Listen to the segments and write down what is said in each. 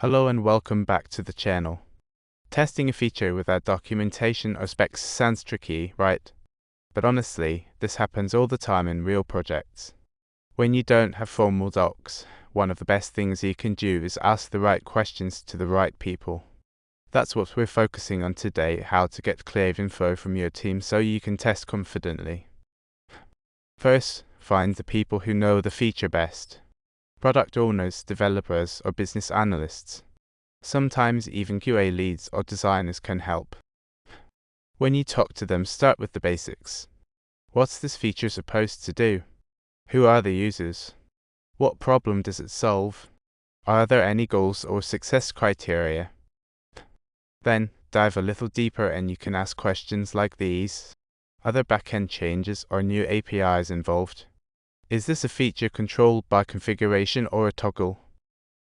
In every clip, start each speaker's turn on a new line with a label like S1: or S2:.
S1: Hello and welcome back to the channel. Testing a feature without documentation or specs sounds tricky, right? But honestly, this happens all the time in real projects. When you don't have formal docs, one of the best things you can do is ask the right questions to the right people. That's what we're focusing on today, how to get clear info from your team so you can test confidently. First, find the people who know the feature best. Product owners, developers, or business analysts. Sometimes even QA leads or designers can help. When you talk to them, start with the basics. What's this feature supposed to do? Who are the users? What problem does it solve? Are there any goals or success criteria? Then, dive a little deeper and you can ask questions like these. Are there backend changes or new APIs involved? Is this a feature controlled by configuration or a toggle?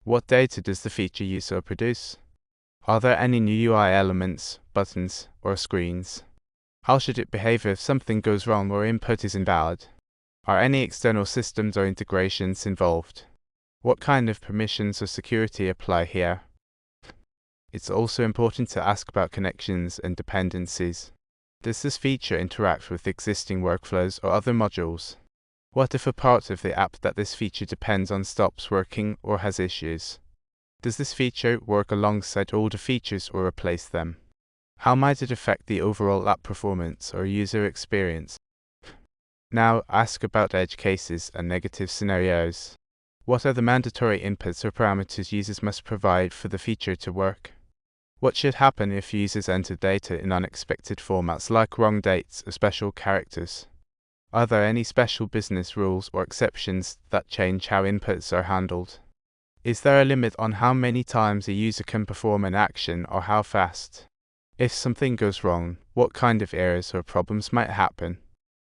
S1: What data does the feature use or produce? Are there any new UI elements, buttons, or screens? How should it behave if something goes wrong or input is invalid? Are any external systems or integrations involved? What kind of permissions or security apply here? It's also important to ask about connections and dependencies. Does this feature interact with existing workflows or other modules? What if a part of the app that this feature depends on stops working or has issues? Does this feature work alongside older features or replace them? How might it affect the overall app performance or user experience? Now, ask about edge cases and negative scenarios. What are the mandatory inputs or parameters users must provide for the feature to work? What should happen if users enter data in unexpected formats like wrong dates or special characters? Are there any special business rules or exceptions that change how inputs are handled? Is there a limit on how many times a user can perform an action or how fast? If something goes wrong, what kind of errors or problems might happen?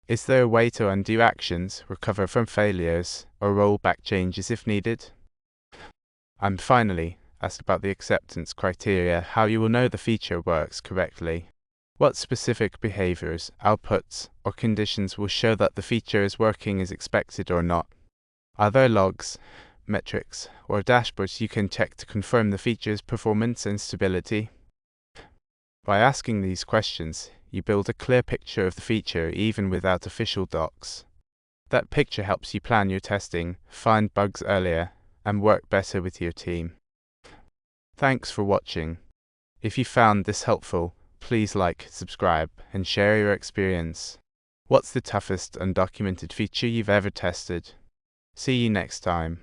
S1: Is there a way to undo actions, recover from failures, or roll back changes if needed? And finally, ask about the acceptance criteria, how you will know the feature works correctly. What specific behaviors, outputs, or conditions will show that the feature is working as expected or not? Are there logs, metrics, or dashboards you can check to confirm the feature's performance and stability? By asking these questions, you build a clear picture of the feature even without official docs. That picture helps you plan your testing, find bugs earlier, and work better with your team. Thanks for watching. If you found this helpful, please like, subscribe, and share your experience. What's the toughest undocumented feature you've ever tested? See you next time.